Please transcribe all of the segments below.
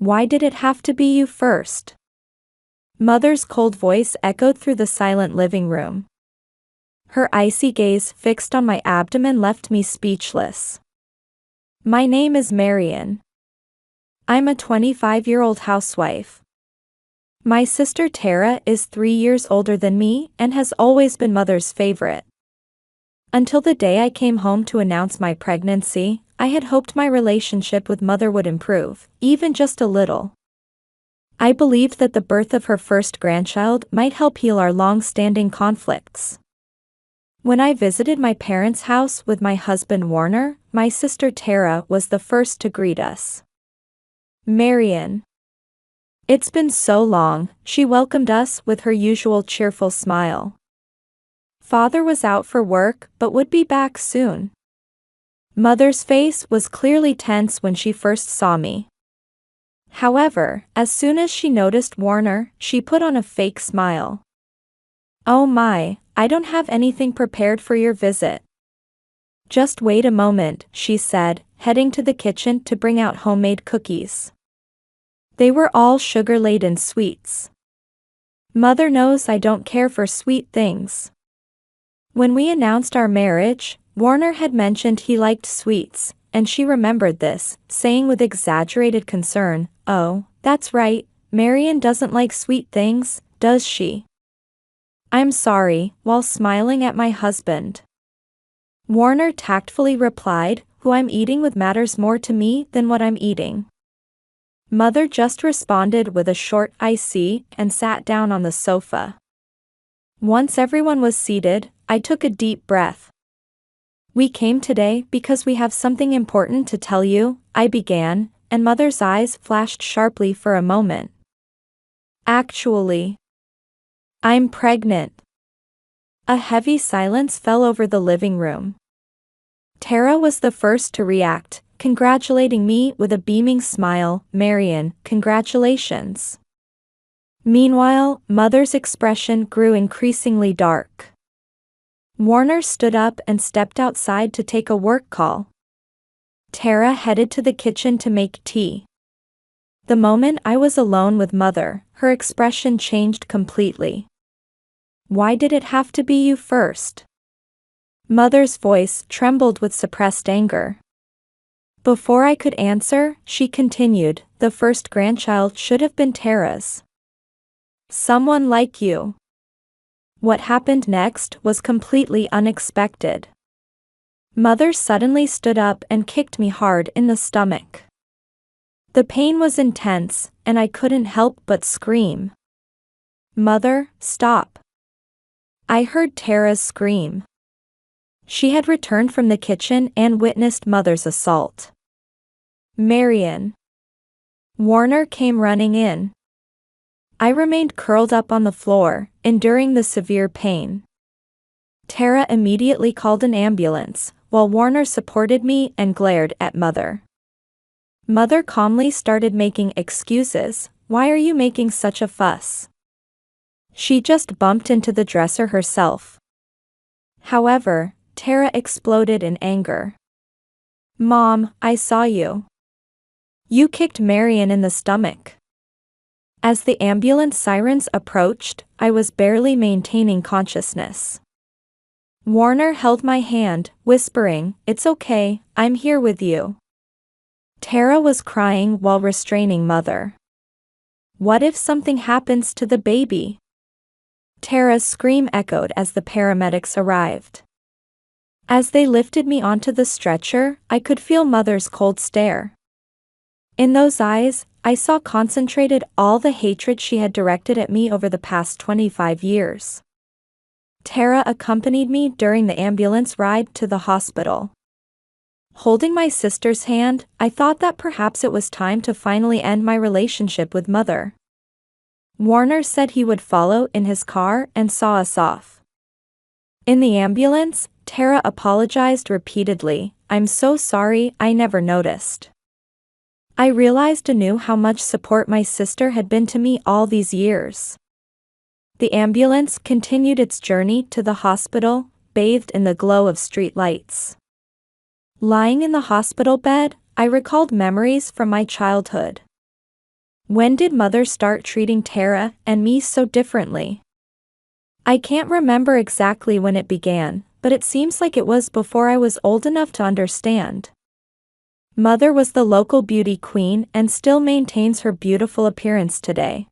Why did it have to be you first? Mother's cold voice echoed through the silent living room. Her icy gaze fixed on my abdomen left me speechless. My name is Marion. I'm a 25-year-old housewife. My sister Tara is 3 years older than me and has always been Mother's favorite. Until the day I came home to announce my pregnancy, I had hoped my relationship with Mother would improve, even just a little. I believed that the birth of her first grandchild might help heal our long-standing conflicts. When I visited my parents' house with my husband Warner, my sister Tara was the first to greet us. Marion. It's been so long, she welcomed us with her usual cheerful smile. Father was out for work but would be back soon. Mother's face was clearly tense when she first saw me. However, as soon as she noticed Warner, she put on a fake smile. Oh my, I don't have anything prepared for your visit. Just wait a moment, she said, heading to the kitchen to bring out homemade cookies. They were all sugar-laden sweets. Mother knows I don't care for sweet things. When we announced our marriage, Warner had mentioned he liked sweets, and she remembered this, saying with exaggerated concern, "Oh, that's right, Marion doesn't like sweet things, does she?" I'm sorry, while smiling at my husband. Warner tactfully replied, "Who I'm eating with matters more to me than what I'm eating." Mother just responded with a short "I see" and sat down on the sofa. Once everyone was seated, I took a deep breath. We came today because we have something important to tell you, I began, and Mother's eyes flashed sharply for a moment. Actually, I'm pregnant. A heavy silence fell over the living room. Tara was the first to react, congratulating me with a beaming smile. Marion, congratulations. Meanwhile, Mother's expression grew increasingly dark. Warner stood up and stepped outside to take a work call. Tara headed to the kitchen to make tea. The moment I was alone with Mother, her expression changed completely. Why did it have to be you first? Mother's voice trembled with suppressed anger. Before I could answer, she continued, the first grandchild should have been Tara's. Someone like you. What happened next was completely unexpected. Mother suddenly stood up and kicked me hard in the stomach. The pain was intense, and I couldn't help but scream. Mother, stop. I heard Tara scream. She had returned from the kitchen and witnessed Mother's assault. Marion. Warner came running in. I remained curled up on the floor, enduring the severe pain. Tara immediately called an ambulance, while Warner supported me and glared at Mother. Mother calmly started making excuses. Why are you making such a fuss? She just bumped into the dresser herself. However, Tara exploded in anger. Mom, I saw you. You kicked Marion in the stomach. As the ambulance sirens approached, I was barely maintaining consciousness. Warner held my hand, whispering, "It's okay, I'm here with you." Tara was crying while restraining Mother. What if something happens to the baby? Tara's scream echoed as the paramedics arrived. As they lifted me onto the stretcher, I could feel Mother's cold stare. In those eyes, I saw concentrated all the hatred she had directed at me over the past 25 years. Tara accompanied me during the ambulance ride to the hospital. Holding my sister's hand, I thought that perhaps it was time to finally end my relationship with Mother. Warner said he would follow in his car and saw us off. In the ambulance, Tara apologized repeatedly. "I'm so sorry, I never noticed." I realized anew how much support my sister had been to me all these years. The ambulance continued its journey to the hospital, bathed in the glow of street lights. Lying in the hospital bed, I recalled memories from my childhood. When did mother start treating Tara and me so differently? I can't remember exactly when it began, but it seems like it was before I was old enough to understand. Mother was the local beauty queen and still maintains her beautiful appearance today.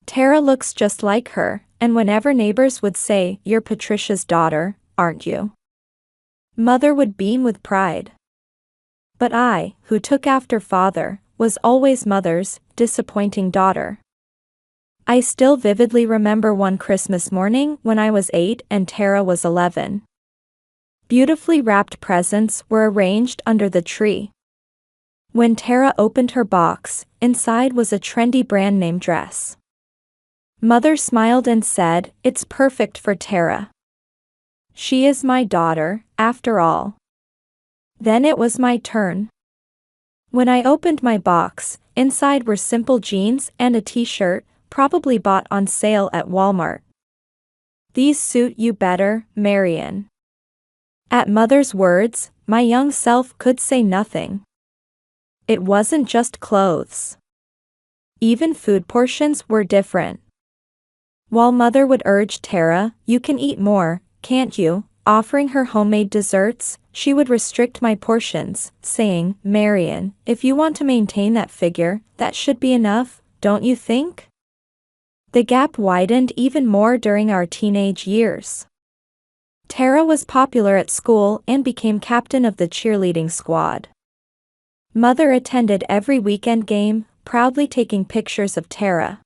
Tara looks just like her, and whenever neighbors would say, "You're Patricia's daughter, aren't you?" Mother would beam with pride. But I, who took after father, was always mother's disappointing daughter. I still vividly remember one Christmas morning when I was 8 and Tara was 11. Beautifully wrapped presents were arranged under the tree. When Tara opened her box, inside was a trendy brand name dress. Mother smiled and said, "It's perfect for Tara. She is my daughter, after all." Then it was my turn. When I opened my box, inside were simple jeans and a t-shirt, probably bought on sale at Walmart. "These suit you better, Marion." At Mother's words, my young self could say nothing. It wasn't just clothes. Even food portions were different. While Mother would urge Tara, "You can eat more, can't you?" offering her homemade desserts, she would restrict my portions, saying, "Marion, if you want to maintain that figure, that should be enough, don't you think?" The gap widened even more during our teenage years. Tara was popular at school and became captain of the cheerleading squad. Mother attended every weekend game, proudly taking pictures of Tara.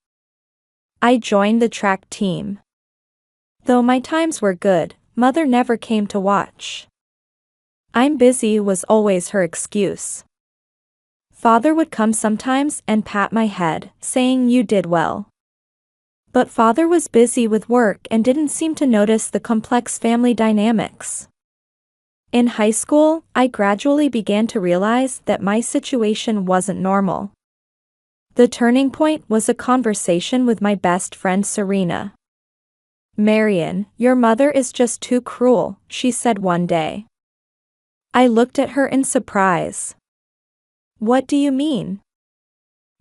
I joined the track team. Though my times were good, Mother never came to watch. "I'm busy" was always her excuse. Father would come sometimes and pat my head, saying, "You did well." But father was busy with work and didn't seem to notice the complex family dynamics. In high school, I gradually began to realize that my situation wasn't normal. The turning point was a conversation with my best friend Serena. "Marion, your mother is just too cruel," she said one day. I looked at her in surprise. "What do you mean?"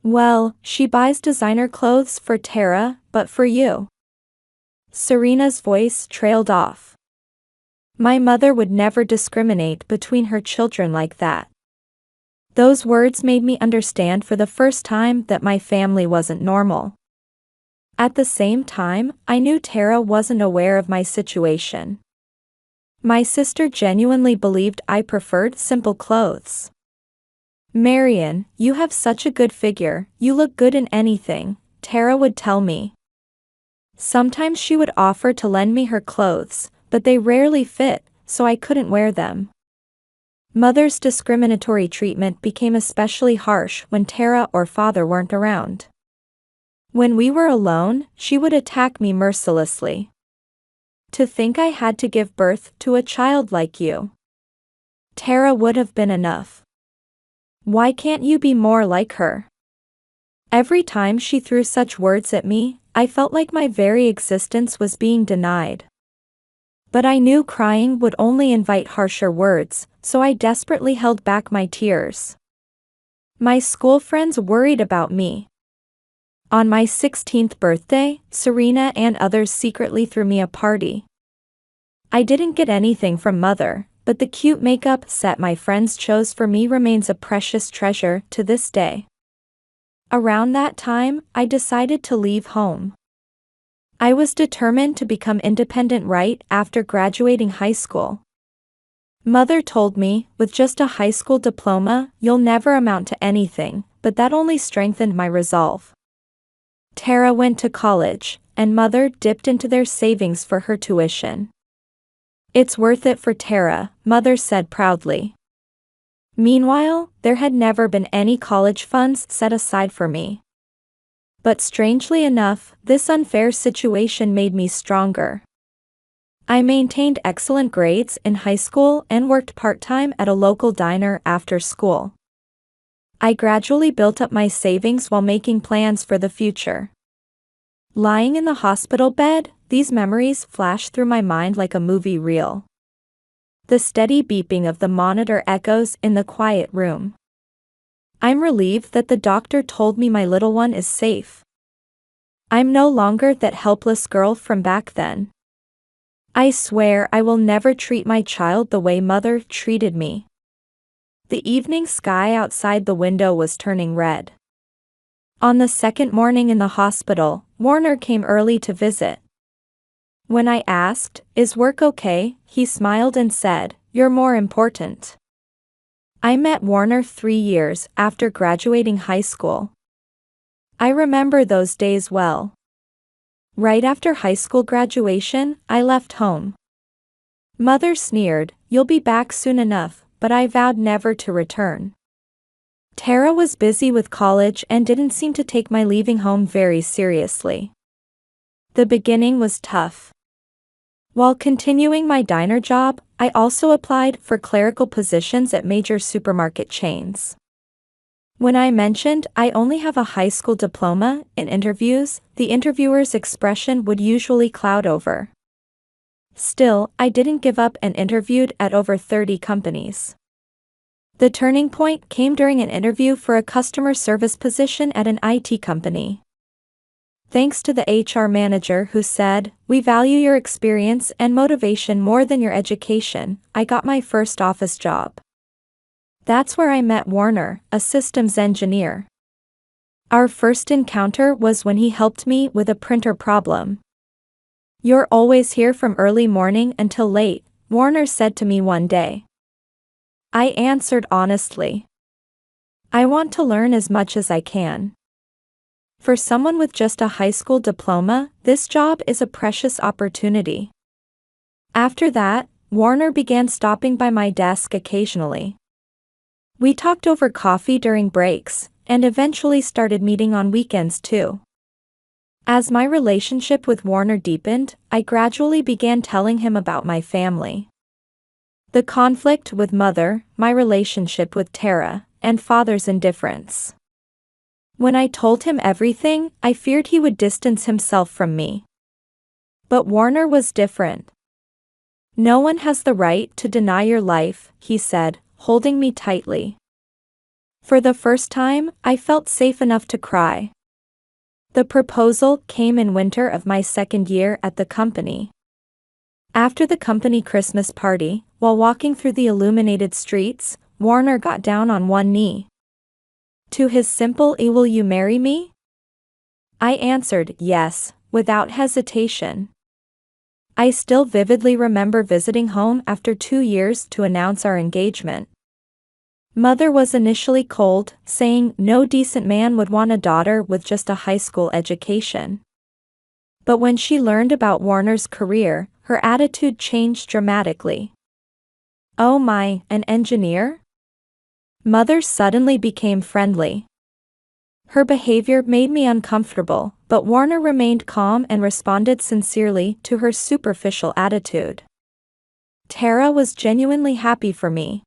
"Well, she buys designer clothes for Tara, but for you." Serena's voice trailed off. My mother would never discriminate between her children like that. Those words made me understand for the first time that my family wasn't normal. At the same time, I knew Tara wasn't aware of my situation. My sister genuinely believed I preferred simple clothes. "Marion, you have such a good figure, you look good in anything," Tara would tell me. Sometimes she would offer to lend me her clothes, but they rarely fit, so I couldn't wear them. Mother's discriminatory treatment became especially harsh when Tara or father weren't around. When we were alone, she would attack me mercilessly. "To think I had to give birth to a child like you. Tara would have been enough. Why can't you be more like her?" Every time she threw such words at me, I felt like my very existence was being denied. But I knew crying would only invite harsher words, so I desperately held back my tears. My school friends worried about me. On my 16th birthday, Serena and others secretly threw me a party. I didn't get anything from Mother, but the cute makeup set my friends chose for me remains a precious treasure to this day. Around that time, I decided to leave home. I was determined to become independent right after graduating high school. Mother told me, "With just a high school diploma, you'll never amount to anything," but that only strengthened my resolve. Tara went to college, and Mother dipped into their savings for her tuition. "It's worth it for Tara," Mother said proudly. Meanwhile, there had never been any college funds set aside for me. But strangely enough, this unfair situation made me stronger. I maintained excellent grades in high school and worked part-time at a local diner after school. I gradually built up my savings while making plans for the future. Lying in the hospital bed, these memories flashed through my mind like a movie reel. The steady beeping of the monitor echoes in the quiet room. I'm relieved that the doctor told me my little one is safe. I'm no longer that helpless girl from back then. I swear I will never treat my child the way mother treated me. The evening sky outside the window was turning red. On the second morning in the hospital, Warner came early to visit. When I asked, "Is work okay?" he smiled and said, "You're more important." I met Warner 3 years after graduating high school. I remember those days well. Right after high school graduation, I left home. Mother sneered, "You'll be back soon enough," but I vowed never to return. Tara was busy with college and didn't seem to take my leaving home very seriously. The beginning was tough. While continuing my diner job, I also applied for clerical positions at major supermarket chains. When I mentioned I only have a high school diploma in interviews, the interviewer's expression would usually cloud over. Still, I didn't give up and interviewed at over 30 companies. The turning point came during an interview for a customer service position at an IT company. Thanks to the HR manager who said, "We value your experience and motivation more than your education," I got my first office job. That's where I met Warner, a systems engineer. Our first encounter was when he helped me with a printer problem. "You're always here from early morning until late," Warner said to me one day. I answered honestly, "I want to learn as much as I can." For someone with just a high school diploma, this job is a precious opportunity. After that, Warner began stopping by my desk occasionally. We talked over coffee during breaks, and eventually started meeting on weekends too. As my relationship with Warner deepened, I gradually began telling him about my family. The conflict with mother, my relationship with Tara, and father's indifference. When I told him everything, I feared he would distance himself from me. But Warner was different. "No one has the right to deny your life," he said, holding me tightly. For the first time, I felt safe enough to cry. The proposal came in winter of my second year at the company. After the company Christmas party, while walking through the illuminated streets, Warner got down on one knee. To his simple "Will you marry me?" I answered yes, without hesitation. I still vividly remember visiting home after 2 years to announce our engagement. Mother was initially cold, saying no decent man would want a daughter with just a high school education. But when she learned about Warner's career, her attitude changed dramatically. "Oh my, an engineer?" Mother suddenly became friendly. Her behavior made me uncomfortable, but Warner remained calm and responded sincerely to her superficial attitude. Tara was genuinely happy for me.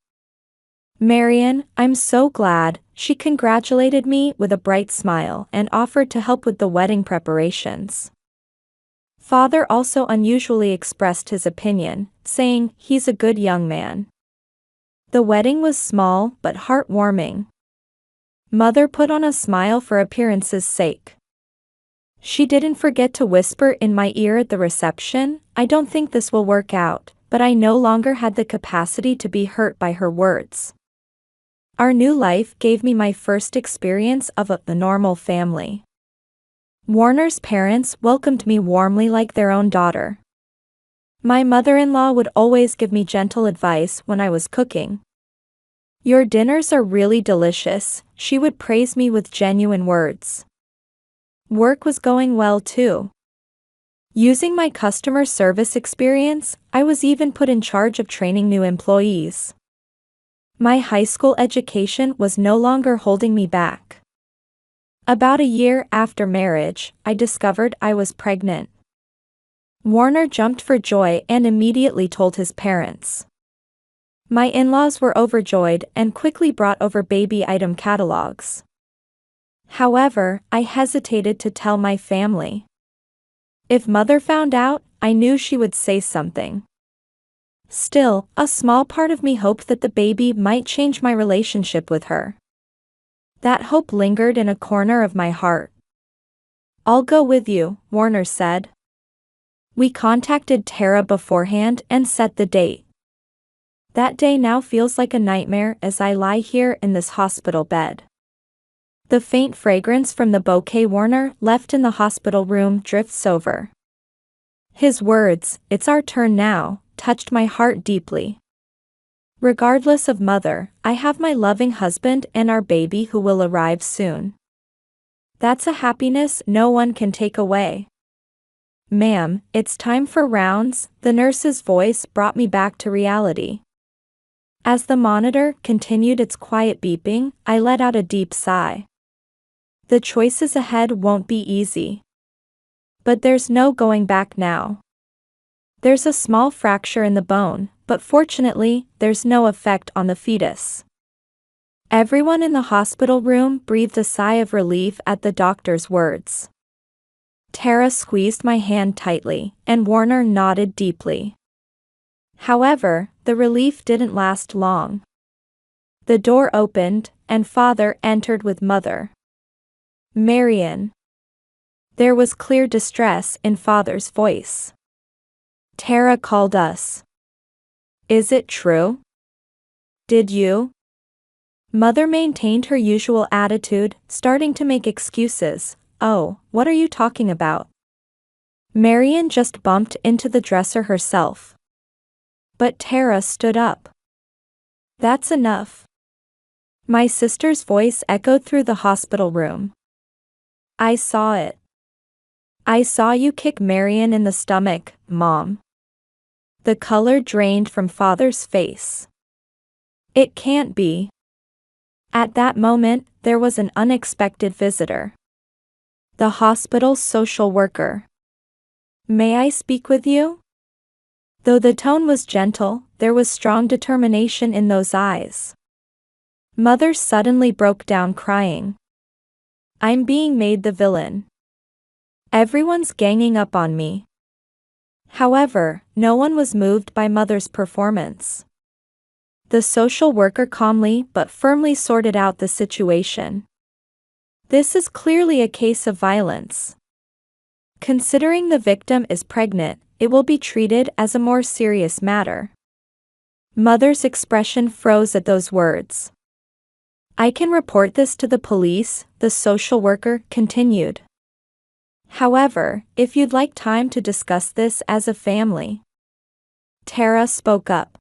"Marion, I'm so glad," she congratulated me with a bright smile and offered to help with the wedding preparations. Father also unusually expressed his opinion, saying, "He's a good young man." The wedding was small but heartwarming. Mother put on a smile for appearance's sake. She didn't forget to whisper in my ear at the reception, "I don't think this will work out," but I no longer had the capacity to be hurt by her words. Our new life gave me my first experience of the normal family. Warner's parents welcomed me warmly like their own daughter. My mother-in-law would always give me gentle advice when I was cooking. "Your dinners are really delicious," she would praise me with genuine words. Work was going well too. Using my customer service experience, I was even put in charge of training new employees. My high school education was no longer holding me back. About a year after marriage, I discovered I was pregnant. Warner jumped for joy and immediately told his parents. My in-laws were overjoyed and quickly brought over baby item catalogs. However, I hesitated to tell my family. If Mother found out, I knew she would say something. Still, a small part of me hoped that the baby might change my relationship with her. That hope lingered in a corner of my heart. "I'll go with you," Warner said. We contacted Tara beforehand and set the date. That day now feels like a nightmare as I lie here in this hospital bed. The faint fragrance from the bouquet Warner left in the hospital room drifts over. His words, "It's our turn now," touched my heart deeply. Regardless of mother, I have my loving husband and our baby who will arrive soon. That's a happiness no one can take away. "Ma'am, it's time for rounds," the nurse's voice brought me back to reality. As the monitor continued its quiet beeping, I let out a deep sigh. The choices ahead won't be easy. But there's no going back now. There's a small fracture in the bone, but fortunately, there's no effect on the fetus. Everyone in the hospital room breathed a sigh of relief at the doctor's words. Tara squeezed my hand tightly, and Warner nodded deeply. However, the relief didn't last long. The door opened, and Father entered with Mother. "Marion." There was clear distress in Father's voice. "Tara called us. Is it true? Did you?" Mother maintained her usual attitude, starting to make excuses. "Oh, what are you talking about? Marion just bumped into the dresser herself." But Tara stood up. "That's enough." My sister's voice echoed through the hospital room. "I saw it. I saw you kick Marion in the stomach, Mom." The color drained from Father's face. "It can't be." At that moment, there was an unexpected visitor. The hospital's social worker. "May I speak with you?" Though the tone was gentle, there was strong determination in those eyes. Mother suddenly broke down crying. "I'm being made the villain. Everyone's ganging up on me." However, no one was moved by Mother's performance. The social worker calmly but firmly sorted out the situation. "This is clearly a case of violence. Considering the victim is pregnant, it will be treated as a more serious matter." Mother's expression froze at those words. "I can report this to the police," the social worker continued. "However, if you'd like time to discuss this as a family." Tara spoke up.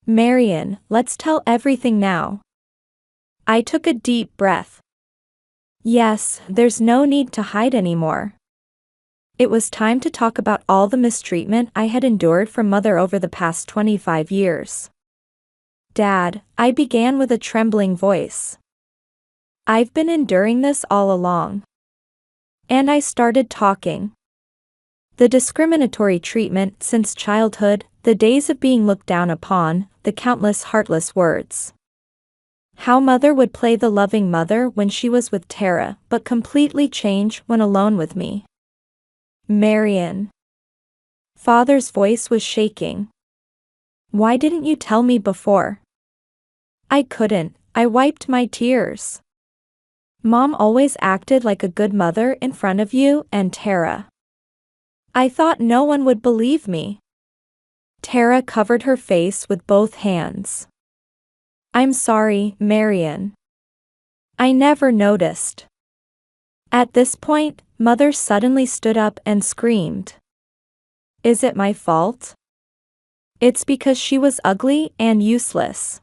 "Marion, let's tell everything now." I took a deep breath. Yes, there's no need to hide anymore. It was time to talk about all the mistreatment I had endured from Mother over the past 25 years. "Dad," I began with a trembling voice. "I've been enduring this all along." And I started talking. The discriminatory treatment since childhood, the days of being looked down upon, the countless heartless words. How Mother would play the loving mother when she was with Tara, but completely change when alone with me. "Marion." Father's voice was shaking. "Why didn't you tell me before?" I couldn't. I wiped my tears. "Mom always acted like a good mother in front of you and Tara. I thought no one would believe me." Tara covered her face with both hands. "I'm sorry, Marion. I never noticed." At this point, Mother suddenly stood up and screamed. "Is it my fault? It's because she was ugly and useless.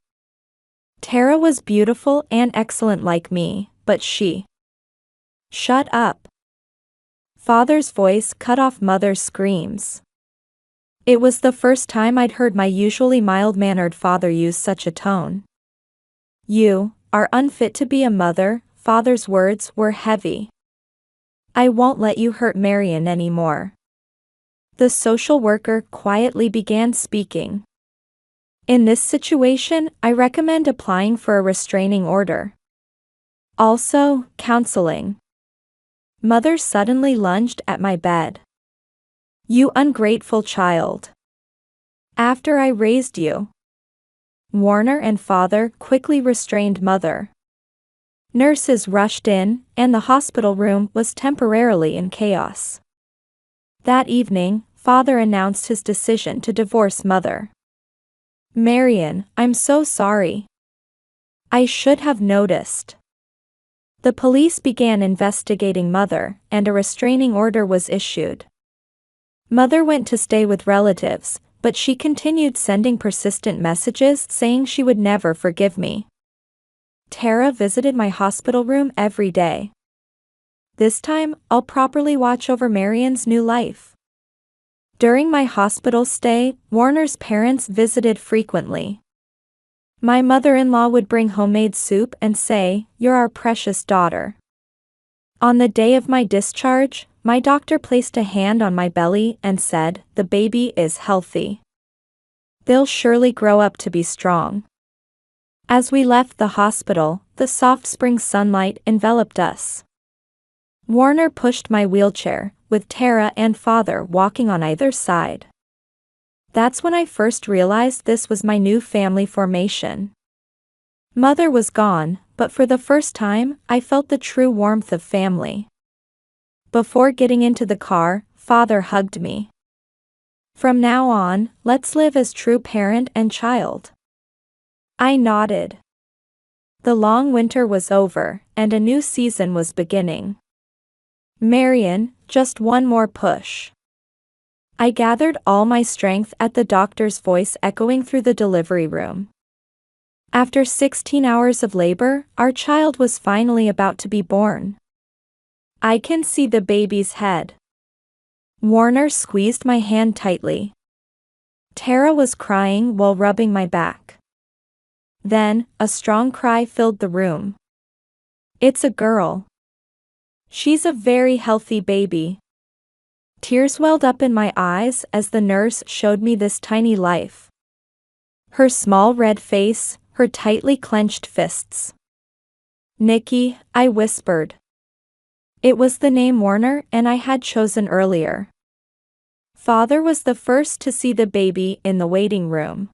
Tara was beautiful and excellent like me, but she..." "Shut up." Father's voice cut off Mother's screams. It was the first time I'd heard my usually mild-mannered father use such a tone. "You are unfit to be a mother," Father's words were heavy. "I won't let you hurt Marion anymore." The social worker quietly began speaking. "In this situation, I recommend applying for a restraining order. Also, counseling." Mother suddenly lunged at my bed. "You ungrateful child. After I raised you." Warner and Father quickly restrained Mother. Nurses rushed in, and the hospital room was temporarily in chaos. That evening, Father announced his decision to divorce Mother. "Marion, I'm so sorry. I should have noticed." The police began investigating Mother, and a restraining order was issued. Mother went to stay with relatives, but she continued sending persistent messages saying she would never forgive me. Tara visited my hospital room every day. This time, I'll properly watch over Marion's new life. During my hospital stay, Warner's parents visited frequently. My mother-in-law would bring homemade soup and say, "You're our precious daughter." On the day of my discharge, my doctor placed a hand on my belly and said, "The baby is healthy. They'll surely grow up to be strong." As we left the hospital, the soft spring sunlight enveloped us. Warner pushed my wheelchair, with Tara and Father walking on either side. That's when I first realized this was my new family formation. Mother was gone, but for the first time, I felt the true warmth of family. Before getting into the car, Father hugged me. "From now on, let's live as true parent and child." I nodded. The long winter was over, and a new season was beginning. "Marion, just one more push." I gathered all my strength at the doctor's voice echoing through the delivery room. After 16 hours of labor, our child was finally about to be born. I can see the baby's head. Warner squeezed my hand tightly. Tara was crying while rubbing my back. Then, a strong cry filled the room. "It's a girl. She's a very healthy baby." Tears welled up in my eyes as the nurse showed me this tiny life. Her small red face, her tightly clenched fists. "Nikki," I whispered. It was the name Warner and I had chosen earlier. Father was the first to see the baby in the waiting room.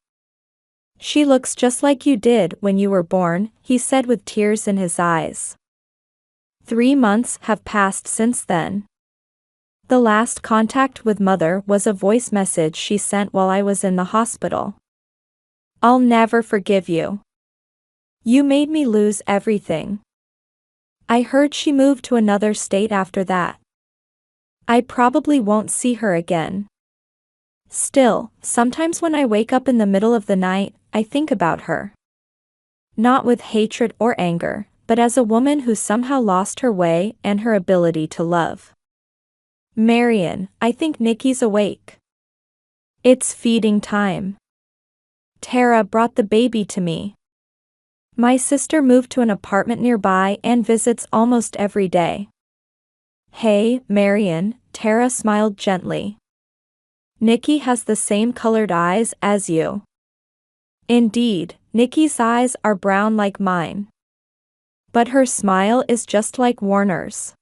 "She looks just like you did when you were born," he said with tears in his eyes. 3 months have passed since then. The last contact with Mother was a voice message she sent while I was in the hospital. "I'll never forgive you. You made me lose everything." I heard she moved to another state after that. I probably won't see her again. Still, sometimes when I wake up in the middle of the night, I think about her. Not with hatred or anger, but as a woman who somehow lost her way and her ability to love. "Marion, I think Nikki's awake. It's feeding time." Tara brought the baby to me. My sister moved to an apartment nearby and visits almost every day. "Hey, Marion," Tara smiled gently. "Nikki has the same colored eyes as you." Indeed, Nikki's eyes are brown like mine. But her smile is just like Warner's.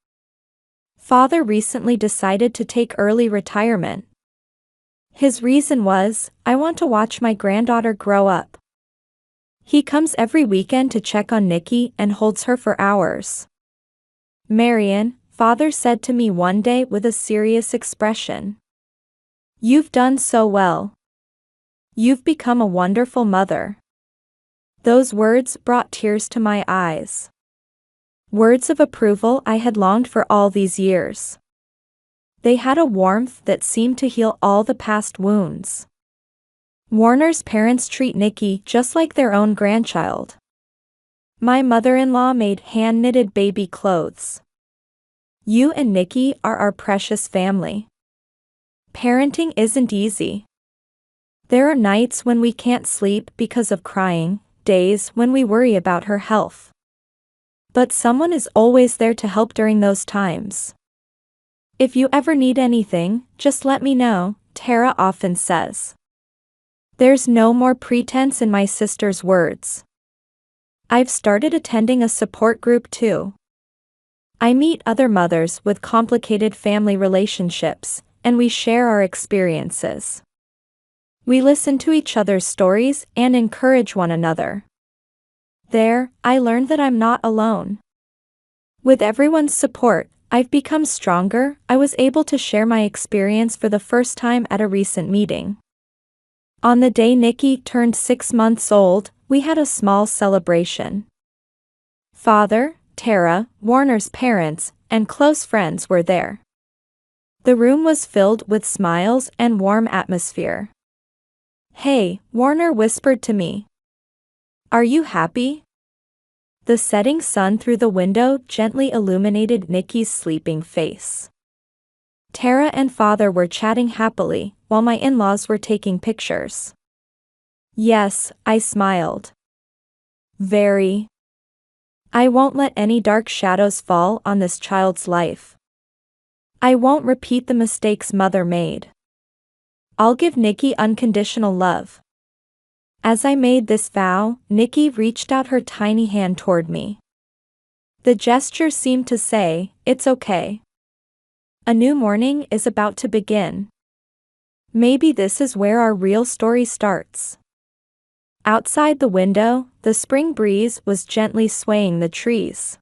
Father recently decided to take early retirement. His reason was, "I want to watch my granddaughter grow up." He comes every weekend to check on Nikki and holds her for hours. "Marion," Father said to me one day with a serious expression. "You've done so well. You've become a wonderful mother." Those words brought tears to my eyes. Words of approval I had longed for all these years. They had a warmth that seemed to heal all the past wounds. Warner's parents treat Nikki just like their own grandchild. My mother-in-law made hand-knitted baby clothes. "You and Nikki are our precious family." Parenting isn't easy. There are nights when we can't sleep because of crying, days when we worry about her health. But someone is always there to help during those times. "If you ever need anything, just let me know," Tara often says. There's no more pretense in my sister's words. I've started attending a support group too. I meet other mothers with complicated family relationships, and we share our experiences. We listen to each other's stories and encourage one another. There, I learned that I'm not alone. With everyone's support, I've become stronger. I was able to share my experience for the first time at a recent meeting. On the day Nikki turned 6 months old, we had a small celebration. Father, Tara, Warner's parents, and close friends were there. The room was filled with smiles and warm atmosphere. "Hey," Warner whispered to me. "Are you happy?" The setting sun through the window gently illuminated Nikki's sleeping face. Tara and Father were chatting happily, while my in-laws were taking pictures. "Yes," I smiled. "Very. I won't let any dark shadows fall on this child's life. I won't repeat the mistakes Mother made. I'll give Nikki unconditional love." As I made this vow, Nikki reached out her tiny hand toward me. The gesture seemed to say, "It's okay. A new morning is about to begin. Maybe this is where our real story starts." Outside the window, the spring breeze was gently swaying the trees.